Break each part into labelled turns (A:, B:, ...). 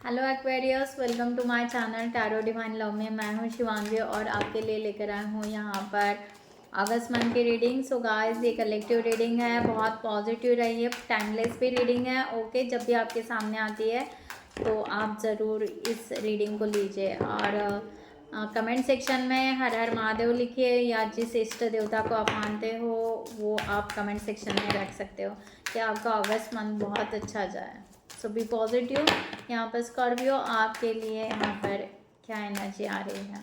A: Hello Aquarius, welcome to my channel tarot divine love में। मैं हूं शिवांगी और आपके लिए लेकर आई हूं यहाँ पर अगस्त मंथ की रीडिंग। सो गाइस, ये कलेक्टिव रीडिंग है, बहुत पॉजिटिव रही है, टाइमलेस भी रीडिंग है। ओके, जब भी आपके सामने आती है तो आप ज़रूर इस रीडिंग को लीजिए और कमेंट सेक्शन में हर हर महादेव लिखिए या जिस इष्ट देवता को आप मानते हो वो आप कमेंट सेक्शन में रख सकते हो कि आपका अगस्त मंथ बहुत अच्छा जाए। सो बी पॉजिटिव। यहाँ पर स्कॉर्पियो आपके लिए यहाँ पर क्या एनर्जी आ रही है।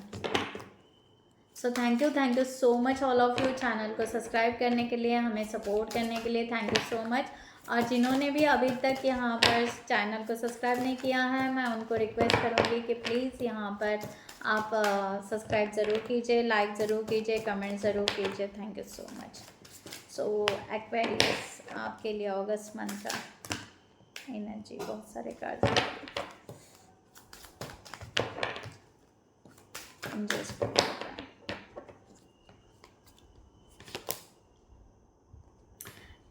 A: So thank you so much all of you channel को सब्सक्राइब करने के लिए, हमें सपोर्ट करने के लिए थैंक यू सो मच। और जिन्होंने भी अभी तक यहाँ पर चैनल को सब्सक्राइब नहीं किया है, मैं उनको रिक्वेस्ट करूँगी कि प्लीज़ यहाँ पर आप सब्सक्राइब ज़रूर कीजिए, लाइक ज़रूर कीजिए, कमेंट ज़रूर कीजिए। Thank you so much. So Aquarius आपके लिए अगस्त मंथ का एनर्जी, बहुत सारे कार्ड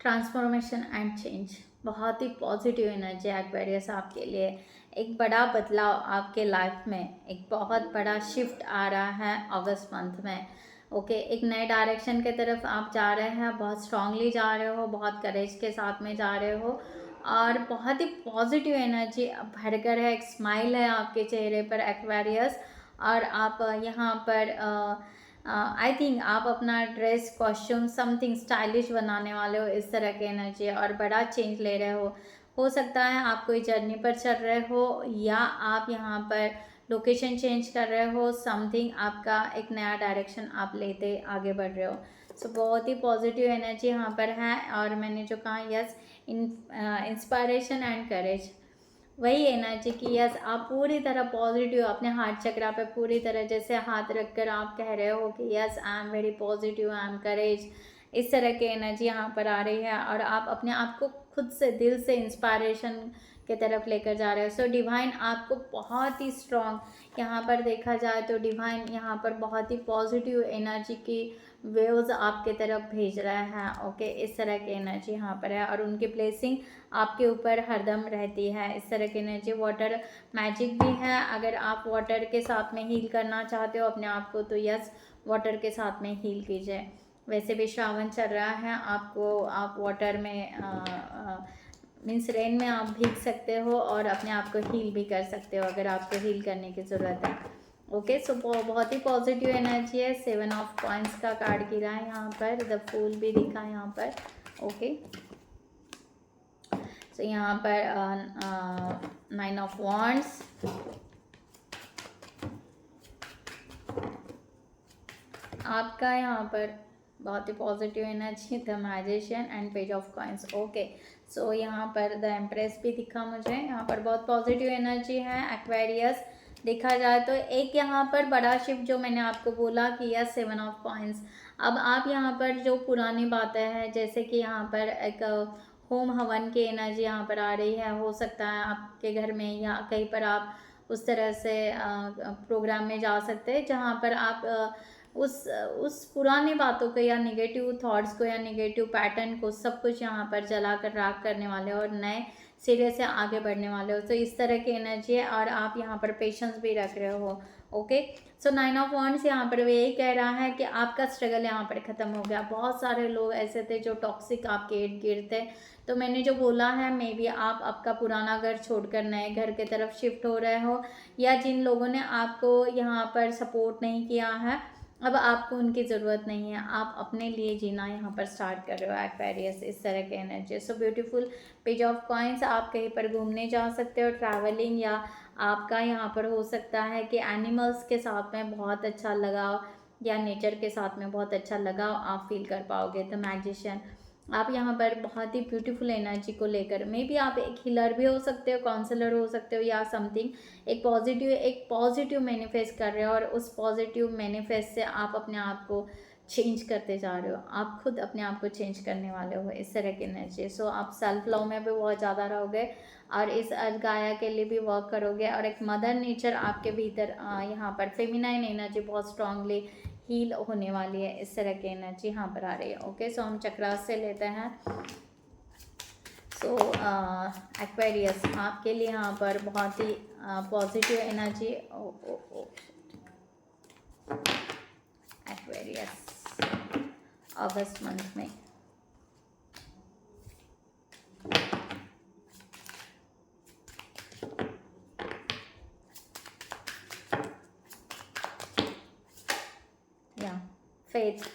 A: ट्रांसफॉर्मेशन एंड चेंज, बहुत ही पॉजिटिव एनर्जी एक्वेरियस आपके लिए। एक बड़ा बदलाव आपके लाइफ में, एक बहुत बड़ा शिफ्ट आ रहा है अगस्त मंथ में। ओके, एक नए डायरेक्शन के तरफ आप जा रहे हैं, बहुत स्ट्रांगली जा रहे हो, बहुत करेज के साथ में जा रहे हो और बहुत ही पॉजिटिव एनर्जी भरकर है। एक स्माइल है आपके चेहरे पर एक्वेरियस। और आप यहाँ पर आई थिंक आप अपना ड्रेस कॉस्ट्यूम समथिंग स्टाइलिश बनाने वाले हो, इस तरह की एनर्जी और बड़ा चेंज ले रहे हो सकता है आप कोई जर्नी पर चल रहे हो या आप यहाँ पर लोकेशन चेंज कर रहे हो, समथिंग आपका एक नया डायरेक्शन आप लेते आगे बढ़ रहे हो। सो बहुत ही पॉजिटिव एनर्जी यहाँ पर है। और मैंने जो कहा यस, इंस्पायरेशन एंड करेज, वही एनर्जी की यस आप पूरी तरह पॉजिटिव अपने हार्ट चक्रा पे पूरी तरह जैसे हाथ रखकर आप कह रहे हो कि yes I am very positive, I am courage, इस तरह की एनर्जी यहाँ पर आ रही है। और आप अपने आप को खुद से दिल से इंस्पायरेशन के तरफ लेकर जा रहे हो। सो डिवाइन आपको बहुत ही स्ट्रॉन्ग यहाँ पर देखा जाए तो डिवाइन यहाँ पर बहुत ही पॉजिटिव एनर्जी की वेव्स आपके तरफ भेज रहा है। ओके, इस तरह की एनर्जी यहाँ पर है और उनकी ब्लेसिंग आपके ऊपर हरदम रहती है। इस तरह की एनर्जी वाटर मैजिक भी है। अगर आप वाटर के साथ में हील करना चाहते हो अपने आप को तो यस, वाटर के साथ में हील कीजिए। वैसे भी श्रावण चल रहा है, आपको आप वाटर में मीन्स रेन में आप भीग सकते हो और अपने आप को हील भी कर सकते हो अगर आपको हील करने की ज़रूरत है। ओके, सो बहुत ही पॉजिटिव एनर्जी है। 7 ऑफ कॉइंस का कार्ड गिरा है यहाँ पर, द फूल भी दिखा है यहाँ पर। ओके, तो यहाँ पर 9 ऑफ वॉन्ड्स, आपका यहाँ पर बहुत ही positive energy, the magician and page of coins. Okay, so यहाँ पर द एम्प्रेस भी दिखा मुझे, यहाँ पर बहुत पॉजिटिव एनर्जी है एक्वेरियस। देखा जाए तो एक यहाँ पर बड़ा शिफ्ट जो मैंने आपको बोला कि यस 7 ऑफ कॉइंस, अब आप यहाँ पर जो पुरानी बातें हैं जैसे कि यहाँ पर एक होम हवन की एनर्जी यहाँ पर आ रही है, हो सकता है आपके घर में या कहीं पर आप उस तरह से प्रोग्राम में जा सकते हैं जहाँ पर आप उस पुरानी बातों को या निगेटिव थॉट्स को या निगेटिव पैटर्न को सब कुछ यहाँ पर जलाकर राख करने वाले हो और नए सिरे से आगे बढ़ने वाले हो। तो इस तरह की एनर्जी है और आप यहाँ पर पेशेंस भी रख रहे हो। ओके, सो 9 ऑफ वॉन्ड्स यहाँ पर वो यही कह रहा है कि आपका स्ट्रगल यहाँ पर ख़त्म हो गया। बहुत सारे लोग ऐसे थे जो टॉक्सिक आपके इर्द गिर्द थे। तो मैंने जो बोला है, मे बी आप आपका पुराना घर छोड़कर नए घर की तरफ शिफ्ट हो रहे हो या जिन लोगों ने आपको यहाँ पर सपोर्ट नहीं किया है अब आपको उनकी ज़रूरत नहीं है, आप अपने लिए जीना यहाँ पर स्टार्ट कर रहे हो एक्वेरियस, इस तरह के energy. So beautiful page of coins, आप कहीं पर घूमने जा सकते हो, ट्रैवलिंग, या आपका यहाँ पर हो सकता है कि एनिमल्स के साथ में बहुत अच्छा लगाव या नेचर के साथ में बहुत अच्छा लगाव आप फील कर पाओगे। द मैजिशियन, आप यहाँ पर बहुत ही ब्यूटीफुल एनर्जी को लेकर, मे बी आप एक हीलर भी हो सकते हो, काउंसलर हो सकते हो या समथिंग, एक पॉजिटिव मैनिफेस्ट कर रहे हो और उस पॉजिटिव मैनिफेस्ट से आप अपने आप को चेंज करते जा रहे हो, आप खुद अपने आप को चेंज करने वाले हो, इस तरह की एनर्जी। सो आप सेल्फ लव में भी बहुत ज़्यादा रहोगे और इस गाया के लिए भी वर्क करोगे और एक मदर नेचर आपके भीतर यहाँ पर फेमिनाइन एनर्जी बहुत स्ट्रांगली हील होने वाली है, इस तरह की एनर्जी यहाँ पर आ रही है। ओके, सो हम चक्रास से लेते हैं। सो एक्वेरियस आपके लिए यहाँ पर बहुत ही पॉजिटिव एनर्जी। एक्वेरियस अगस्त मंथ में या फेथ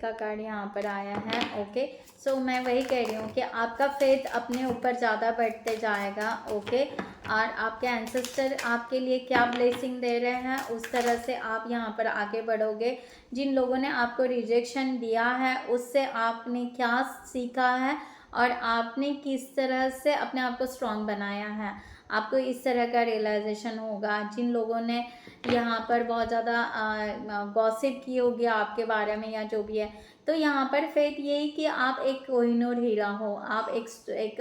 A: का कार्ड यहाँ पर आया है। ओके, सो मैं वही कह रही हूँ कि आपका फेथ अपने ऊपर ज़्यादा बढ़ते जाएगा। ओके, और आपके एंसेस्टर आपके लिए क्या ब्लेसिंग दे रहे हैं उस तरह से आप यहाँ पर आगे बढ़ोगे। जिन लोगों ने आपको रिजेक्शन दिया है उससे आपने क्या सीखा है और आपने किस तरह से अपने आप को स्ट्रॉन्ग बनाया है, आपको इस तरह का रियलाइजेशन होगा। जिन लोगों ने यहाँ पर बहुत ज़्यादा गॉसिप की होगी आपके बारे में या जो भी है, तो यहाँ पर फेथ यही कि आप एक कोहिनूर हीरा हो, आप एक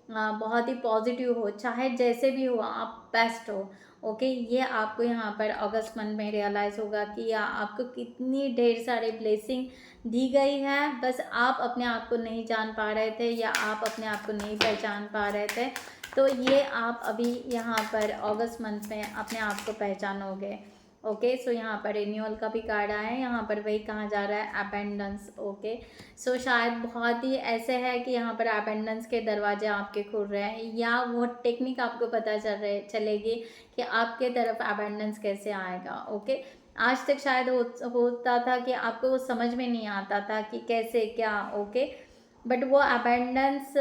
A: बहुत ही पॉजिटिव हो, चाहे जैसे भी हो आप बेस्ट हो। ओके, ये आपको यहाँ पर अगस्त मंथ में रियलाइज़ होगा कि आपको कितनी ढेर सारी ब्लेसिंग दी गई है, बस आप अपने आप को नहीं जान पा रहे थे या आप अपने आप को नहीं पहचान पा रहे थे। तो ये आप अभी यहाँ पर अगस्त मंथ में अपने आप को पहचानोगे। ओके, सो यहाँ पर रिन्यूअल का भी कार्ड आया है, यहाँ पर वही कहा जा रहा है अपेंडेंस। ओके, सो शायद बहुत ही ऐसे है कि यहाँ पर अपेंडेंस के दरवाजे आपके खुल रहे हैं या वो टेक्निक आपको पता चलेगी कि आपके तरफ अपेंडेंस कैसे आएगा। ओके, आज तक शायद होता था कि आपको वो समझ में नहीं आता था कि कैसे क्या। ओके, बट वो अबेंडेंस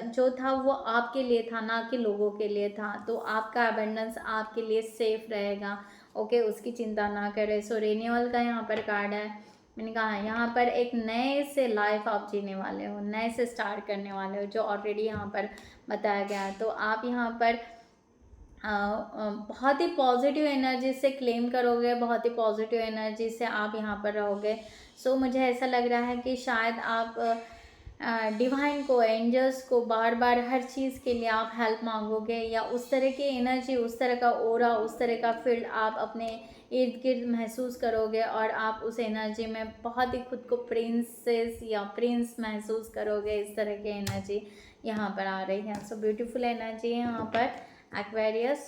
A: जो था वो आपके लिए था, ना कि लोगों के लिए था। तो आपका अबेंडेंस आपके लिए सेफ रहेगा। ओके, उसकी चिंता ना करें। सो रिन्यूअल का यहाँ पर कार्ड है, मैंने कहा यहाँ पर एक नए से लाइफ आप जीने वाले हो, नए से स्टार्ट करने वाले हो, जो ऑलरेडी यहाँ पर बताया गया है। तो आप यहाँ पर बहुत ही पॉजिटिव एनर्जी से क्लेम करोगे, बहुत ही पॉजिटिव एनर्जी से आप यहाँ पर रहोगे। सो मुझे ऐसा लग रहा है कि शायद आप डिवाइन को, एंजल्स को बार बार हर चीज़ के लिए आप हेल्प मांगोगे या उस तरह की एनर्जी, उस तरह का ओरा, उस तरह का फील्ड आप अपने इर्द गिर्द महसूस करोगे और आप उस एनर्जी में बहुत ही खुद को प्रिंसेस या प्रिंस महसूस करोगे। इस तरह की एनर्जी यहाँ पर आ रही है। सो ब्यूटीफुल एनर्जी है यहाँ पर एक्वेरियस।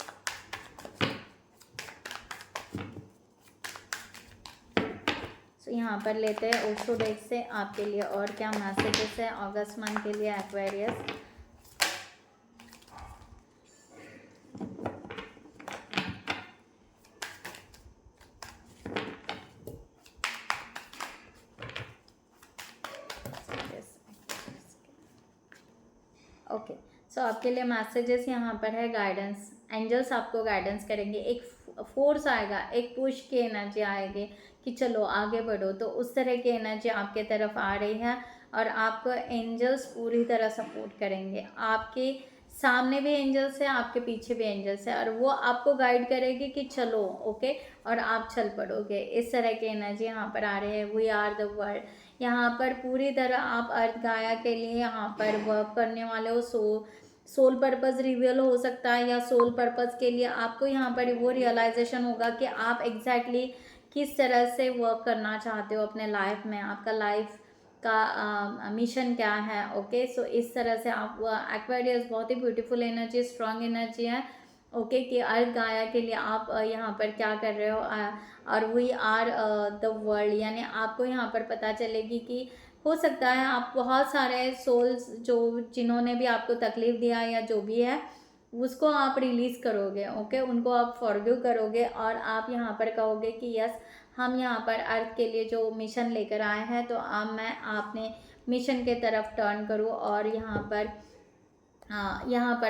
A: तो यहाँ पर लेते हैं ओशो डेक से आपके लिए और क्या मैसेजेस है अगस्त मंथ के लिए एक्वेरियस। ओके, सो आपके लिए मैसेजेस यहाँ पर है गाइडेंस। एंजल्स आपको गाइडेंस करेंगे, एक फोर्स आएगा, एक पुश की एनर्जी आएगी कि चलो आगे बढ़ो। तो उस तरह की एनर्जी आपके तरफ आ रही है और आपको एंजल्स पूरी तरह सपोर्ट करेंगे। आपके सामने भी एंजल्स है, आपके पीछे भी एंजल्स है और वो आपको गाइड करेगी कि चलो। ओके, और आप चल पड़ोगे। इस तरह की एनर्जी यहाँ पर आ रही है। वी आर द वर्ल्ड, यहाँ पर पूरी तरह आप अर्थ गाया के लिए यहाँ पर वर्क करने वाले हो। सोल पर्पस रिवील हो सकता है या सोल पर्पस के लिए आपको यहाँ पर वो रियलाइजेशन होगा कि आप एग्जैक्टली किस तरह से वर्क करना चाहते हो अपने लाइफ में, आपका लाइफ का मिशन क्या है। ओके, सो इस तरह से आप एक्वेरियस बहुत ही ब्यूटीफुल एनर्जी, स्ट्रॉन्ग एनर्जी है। ओके, कि अर्थ गाया के लिए आप यहाँ पर क्या कर रहे हो और वी आर द वर्ल्ड, यानी आपको यहाँ पर पता चलेगी कि हो सकता है आप बहुत सारे सोल्स जो जिन्होंने भी आपको तकलीफ दिया या जो भी है उसको आप रिलीज़ करोगे। ओके, उनको आप फॉरगिव करोगे और आप यहाँ पर कहोगे कि यस, हम यहाँ पर अर्थ के लिए जो मिशन लेकर आए हैं तो अब मैं अपने मिशन के तरफ टर्न करूँ और यहाँ पर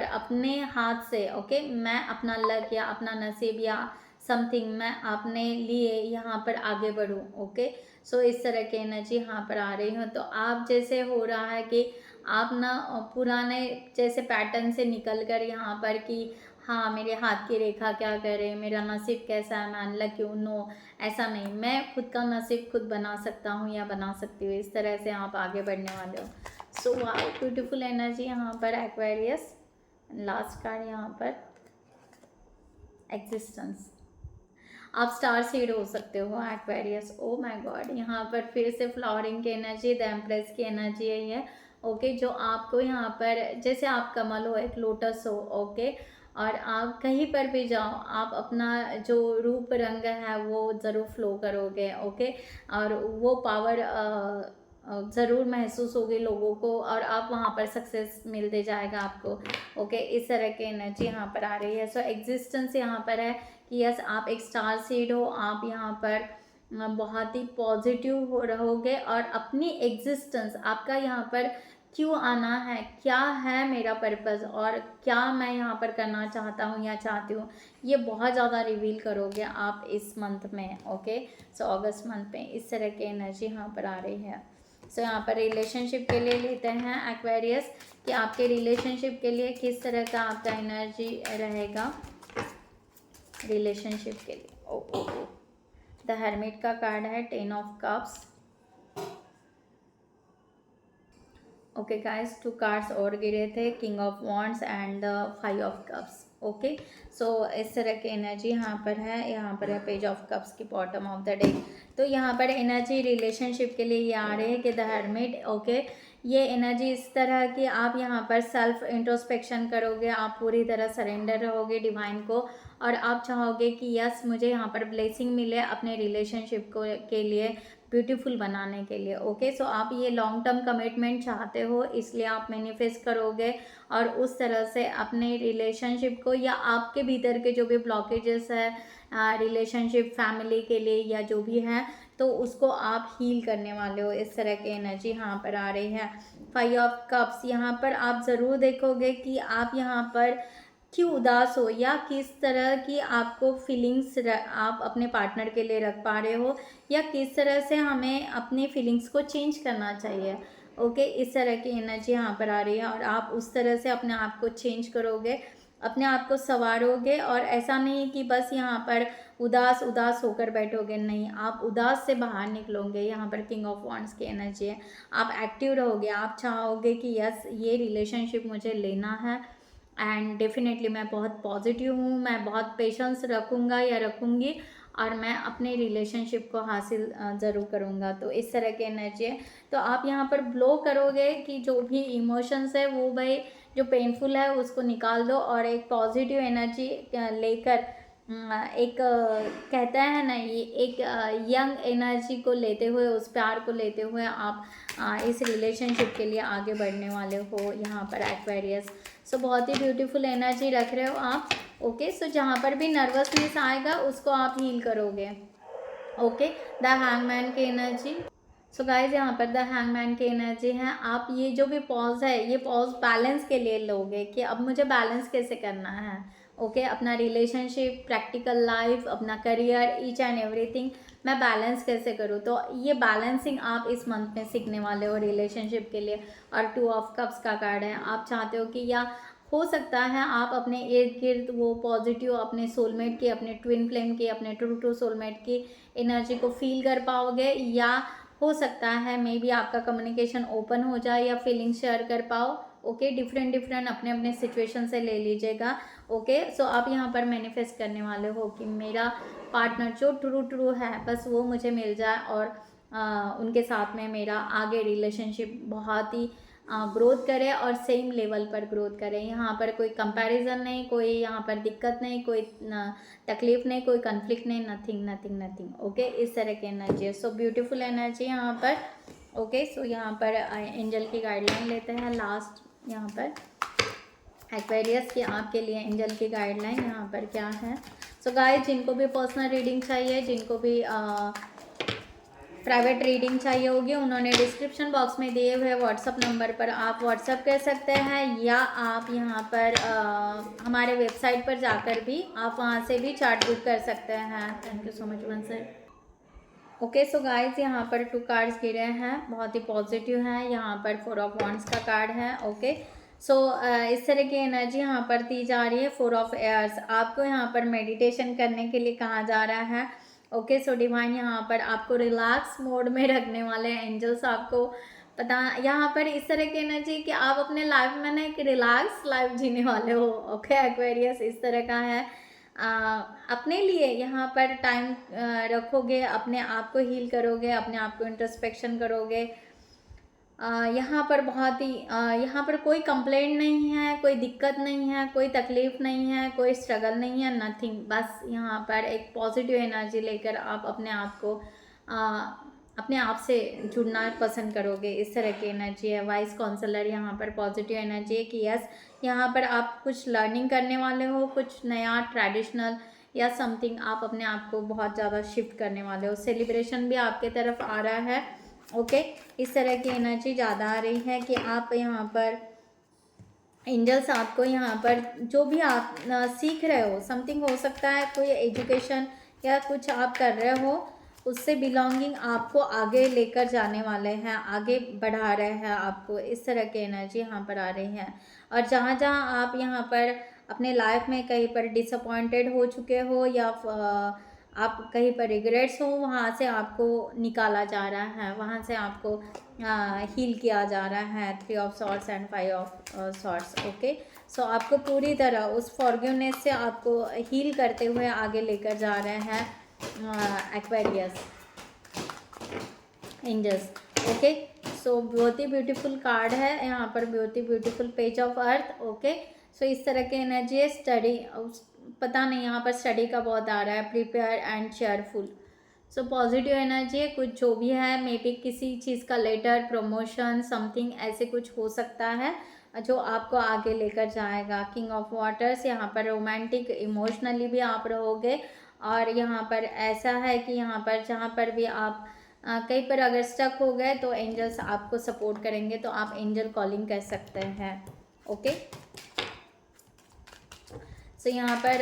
A: अपने हाथ से ओके मैं अपना लक या अपना नसीब या समथिंग मैं अपने लिए यहाँ पर आगे बढ़ूँ। ओके, सो इस तरह की एनर्जी यहाँ पर आ रही हो। तो आप जैसे हो रहा है कि आप ना पुराने जैसे पैटर्न से निकल कर यहाँ पर कि हाँ मेरे हाथ की रेखा क्या करे, मेरा नसीब कैसा है, मैं अनलक क्यों, नो ऐसा नहीं, मैं खुद का नसीब खुद बना सकता हूँ या बना सकती हूँ। इस तरह से आप आगे बढ़ने वाले हो। सो ब्यूटीफुल एनर्जी यहाँ पर एक्वेरियस। लास्ट कार्ड यहाँ पर एग्जिस्टेंस, आप स्टार सीड हो सकते हो एक्वेरियस। ओ माय गॉड, यहाँ पर फिर से फ्लावरिंग की एनर्जी, द एम्प्रेस की एनर्जी है ये। ओके, जो आपको यहाँ पर जैसे आप कमल हो, एक लोटस हो, ओके, और आप कहीं पर भी जाओ, आप अपना जो रूप रंग है वो ज़रूर फ्लो करोगे, ओके, और वो पावर ज़रूर महसूस होगी लोगों को, और आप वहाँ पर सक्सेस मिलते जाएगा आपको, ओके। इस तरह की एनर्जी यहाँ पर आ रही है। सो एग्जिस्टेंस यहाँ पर है कि यस, आप एक स्टार सीड हो, आप यहाँ पर बहुत ही पॉजिटिव हो रहोगे, और अपनी एग्जिस्टेंस, आपका यहाँ पर क्यों आना है, क्या है मेरा पर्पस, और क्या मैं यहाँ पर करना चाहता हूँ या चाहती हूँ, ये बहुत ज़्यादा रिवील करोगे आप इस मंथ में, ओके। सो अगस्त मंथ में इस तरह की एनर्जी यहाँ पर आ रही है। सो यहाँ पर रिलेशनशिप के लिए लेते हैं एक्वेरियस, कि आपके रिलेशनशिप के लिए किस तरह का आपका एनर्जी रहेगा रिलेशनशिप के लिए। Oh oh oh the hermit का कार्ड है, 10 of cups. Okay guys, 2 cards और गिरे थे, king of wands and 5 of cups, okay. So इस तरह की एनर्जी यहाँ पर है पेज ऑफ कप्स की बॉटम ऑफ द डे। तो यहाँ पर एनर्जी रिलेशनशिप के लिए ये आ रही है कि द हर्मिट, ओके, ये एनर्जी इस तरह की, आप यहाँ पर सेल्फ इंट्रोस्पेक्शन करोगे, आप पूरी तरह सरेंडर रहोगे डिवाइन को, और आप चाहोगे कि यस, मुझे यहाँ पर ब्लेसिंग मिले अपने रिलेशनशिप को के लिए ब्यूटीफुल बनाने के लिए, ओके। सो आप ये लॉन्ग टर्म कमिटमेंट चाहते हो, इसलिए आप मैनिफेस्ट करोगे, और उस तरह से अपने रिलेशनशिप को, या आपके भीतर के जो भी ब्लॉकेजेस है रिलेशनशिप फैमिली के लिए या जो भी है, तो उसको आप हील करने वाले हो। इस तरह की एनर्जी यहाँ पर आ रही है। 5 ऑफ कप्स, यहाँ पर आप ज़रूर देखोगे कि आप यहाँ पर क्यों उदास हो, या किस तरह की आपको फीलिंग्स आप अपने पार्टनर के लिए रख पा रहे हो, या किस तरह से हमें अपनी फीलिंग्स को चेंज करना चाहिए, ओके। इस तरह की एनर्जी यहाँ पर आ रही है, और आप उस तरह से अपने आप को चेंज करोगे, अपने आप को संवारोगे, और ऐसा नहीं कि बस यहाँ पर उदास उदास होकर बैठोगे, नहीं, आप उदास से बाहर निकलोगे। यहाँ पर किंग ऑफ वॉन्ड्स की एनर्जी है, आप एक्टिव रहोगे, आप चाहोगे कि यस, ये रिलेशनशिप मुझे लेना है, एंड डेफिनेटली मैं बहुत पॉजिटिव हूँ, मैं बहुत पेशेंस रखूँगा या रखूँगी, और मैं अपने रिलेशनशिप को हासिल ज़रूर करूँगा। तो इस तरह की एनर्जी है। तो आप यहाँ पर ब्लो करोगे कि जो भी इमोशंस है वो भाई जो पेनफुल है उसको निकाल दो, और एक पॉजिटिव एनर्जी लेकर एक कहता है ना, ये एक यंग एनर्जी को लेते हुए, उस प्यार को लेते हुए आप इस रिलेशनशिप के लिए आगे बढ़ने वाले हो यहाँ पर एक्वेरियस। सो बहुत ही ब्यूटीफुल एनर्जी रख रहे हो आप, ओके। सो जहाँ पर भी नर्वसनेस आएगा उसको आप हील करोगे, ओके। द हैंगमैन की एनर्जी। सो गाइज, यहाँ पर द हैंगमैन की एनर्जी है, आप ये जो भी पॉज है, ये पॉज बैलेंस के लिए लोगे, कि अब मुझे बैलेंस कैसे करना है, ओके। अपना रिलेशनशिप, प्रैक्टिकल लाइफ, अपना करियर, ईच एंड एवरीथिंग मैं बैलेंस कैसे करूँ। तो ये बैलेंसिंग आप इस मंथ में सीखने वाले हो रिलेशनशिप के लिए। और 2 ऑफ कप्स का कार्ड है, आप चाहते हो कि, या हो सकता है आप अपने इर्द गिर्द वो पॉजिटिव अपने सोलमेट की, अपने ट्विन फ्लेम की, अपने ट्रू टू सोलमेट की एनर्जी को फील कर पाओगे, या हो सकता है मे बी आपका कम्युनिकेशन ओपन हो जाए, या फीलिंग शेयर कर पाओ, ओके। डिफरेंट डिफरेंट अपने अपने सिचुएशन से ले लीजिएगा, ओके। सो आप यहाँ पर मैनिफेस्ट करने वाले हो कि मेरा पार्टनर जो ट्रू है, बस वो मुझे मिल जाए, और उनके साथ में मेरा आगे रिलेशनशिप बहुत ही ग्रोथ करे, और सेम लेवल पर ग्रोथ करे। यहाँ पर कोई कंपैरिजन नहीं, कोई यहाँ पर दिक्कत नहीं, कोई तकलीफ नहीं, कोई कन्फ्लिक्ट नहीं, नथिंग नथिंग नथिंग, ओके। इस तरह की एनर्जी है। सो ब्यूटीफुल एनर्जी यहाँ पर, ओके। सो यहाँ पर एंजल की गाइडलाइन लेते हैं लास्ट, यहाँ पर एक्वेरियस की आपके लिए एंजल की गाइडलाइन यहाँ पर क्या है। सो गाइस, जिनको भी पर्सनल रीडिंग चाहिए, जिनको भी प्राइवेट रीडिंग चाहिए होगी, उन्होंने डिस्क्रिप्शन बॉक्स में दिए हुए व्हाट्सअप नंबर पर आप व्हाट्सअप कर सकते हैं, या आप यहाँ पर हमारे वेबसाइट पर जाकर भी आप वहाँ से भी चार्ट बुक कर सकते हैं। Thank you so much one sir. Okay, so guys, यहाँ पर 2 कार्ड्स गिरे हैं, बहुत ही पॉजिटिव हैं। यहाँ पर 4 ऑफ वॉन्ड्स का कार्ड है, ओके। सो इस तरह की एनर्जी यहाँ पर दी जा रही है। 4 ऑफ एयर्स, आपको यहाँ पर मेडिटेशन करने के लिए कहा जा रहा है, ओके। सो डिवाइन यहाँ पर आपको रिलैक्स मोड में रखने वाले हैं, एंजल्स आपको पता यहाँ पर इस तरह की एनर्जी कि आप अपने लाइफ में ना एक रिलैक्स लाइफ जीने वाले हो, ओके। एक्वेरियस इस तरह का है, अपने लिए यहाँ पर टाइम रखोगे, अपने आप को हील करोगे, अपने आप को इंट्रोस्पेक्शन करोगे, यहाँ पर बहुत ही यहाँ पर कोई कंप्लेंट नहीं है, कोई दिक्कत नहीं है, कोई तकलीफ़ नहीं है, कोई स्ट्रगल नहीं है, नथिंग। बस यहाँ पर एक पॉजिटिव एनर्जी लेकर आप अपने आप को अपने आप से जुड़ना पसंद करोगे, इस तरह की एनर्जी है। वाइस काउंसलर यहाँ पर पॉजिटिव एनर्जी है कि यस, यहाँ पर आप कुछ लर्निंग करने वाले हो, कुछ नया ट्रेडिशनल या समथिंग आप अपने आप को बहुत ज़्यादा शिफ्ट करने वाले हो। सेलिब्रेशन भी आपके तरफ आ रहा है, ओके। इस तरह की एनर्जी ज़्यादा आ रही है कि आप यहाँ पर एंजल्स आपको यहाँ पर जो भी आप सीख रहे हो, समथिंग हो सकता है, कोई एजुकेशन या कुछ आप कर रहे हो, उससे बिलोंगिंग आपको आगे लेकर जाने वाले हैं, आगे बढ़ा रहे हैं आपको। इस तरह की एनर्जी यहाँ पर आ रही है। और जहाँ जहाँ आप यहाँ पर अपने लाइफ में कहीं पर डिसअपॉइंटेड हो चुके हो या आप कहीं पर रिग्रेट्स हो, वहाँ से आपको निकाला जा रहा है, वहाँ से आपको हील किया जा रहा है। 3 of swords and 5 of swords, okay. So आपको पूरी तरह उस फॉरगिवनेस से आपको हील करते हुए आगे लेकर जा रहे हैं एक्वेरियस एंजल्स, ओके। सो बहुत ही ब्यूटीफुल कार्ड है यहाँ पर, बहुत ही beautiful page of earth, okay. So इस तरह की एनर्जी है। स्टडी, पता नहीं यहाँ पर स्टडी का बहुत आ रहा है, prepare and cheerful. So positive energy है। कुछ जो भी है, मे बी किसी चीज़ का लेटर, प्रमोशन, समथिंग ऐसे कुछ हो सकता है जो आपको आगे लेकर जाएगा। किंग ऑफ वाटर्स, यहाँ पर रोमांटिक इमोशनली भी आप रहोगे। और यहाँ पर ऐसा है कि यहाँ पर जहाँ पर भी आप कहीं पर अगर स्टक हो गए तो एंजल्स आपको सपोर्ट करेंगे, तो आप एंजल कॉलिंग कर सकते हैं, ओके। सो यहाँ पर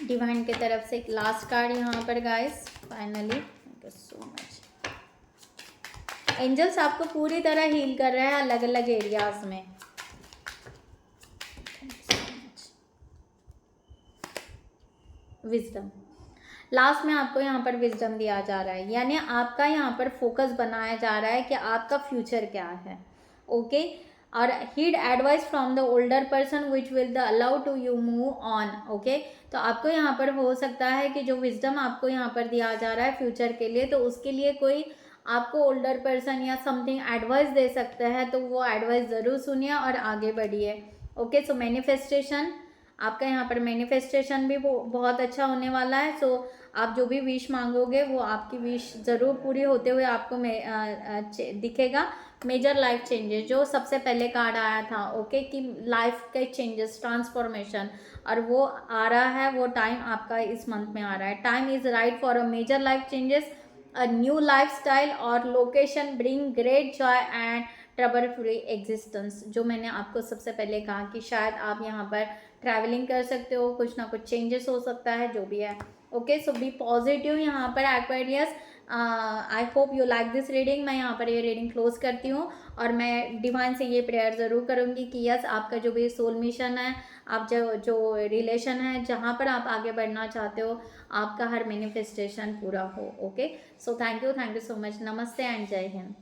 A: डिवाइन की तरफ से एक लास्ट कार्ड यहाँ पर guys, finally. Thank you so much. Angels आपको पूरी तरह हील कर रहे हैं अलग अलग एरियाज में। विजडम, लास्ट में आपको यहाँ पर विजडम दिया जा रहा है, यानी आपका यहाँ पर फोकस बनाया जा रहा है कि आपका फ्यूचर क्या है, ओके। और heed advice from the older person which will the allow to you move on, okay. तो आपको यहाँ पर हो सकता है कि जो विजडम आपको यहाँ पर दिया जा रहा है फ्यूचर के लिए, तो उसके लिए कोई आपको ओल्डर पर्सन या समथिंग एडवाइस दे सकता है, तो वो एडवाइस ज़रूर सुनिए और आगे बढ़िए, ओके। सो मैनिफेस्टेशन, आपका यहाँ पर मैनिफेस्टेशन भी बहुत अच्छा होने वाला है। सो आप जो भी विश मांगोगे वो आपकी विश ज़रूर पूरी होते हुए आपको दिखेगा। मेजर लाइफ चेंजेस, जो सबसे पहले कार्ड आया था, ओके, कि लाइफ के चेंजेस, ट्रांसफॉर्मेशन, और वो आ रहा है, वो टाइम आपका इस मंथ में आ रहा है। Time is right for a major life changes, a new life style और location bring great joy and trouble free existence. जो मैंने आपको सबसे पहले कहा कि शायद आप यहाँ पर ट्रैवलिंग कर सकते हो, कुछ ना कुछ चेंजेस हो सकता है, जो भी है, ओके। सो बी पॉजिटिव यहाँ पर Aquarius. I hope you like this reading. मैं यहाँ पर ये रीडिंग क्लोज करती हूँ और मैं डिवाइन से ये प्रेयर ज़रूर करूँगी कि यस, आपका जो भी सोल मिशन है, आप जो रिलेशन है, जहाँ पर आप आगे बढ़ना चाहते हो, आपका हर मैनिफेस्टेशन पूरा हो, okay. So thank you so much. नमस्ते एंड जय हिंद।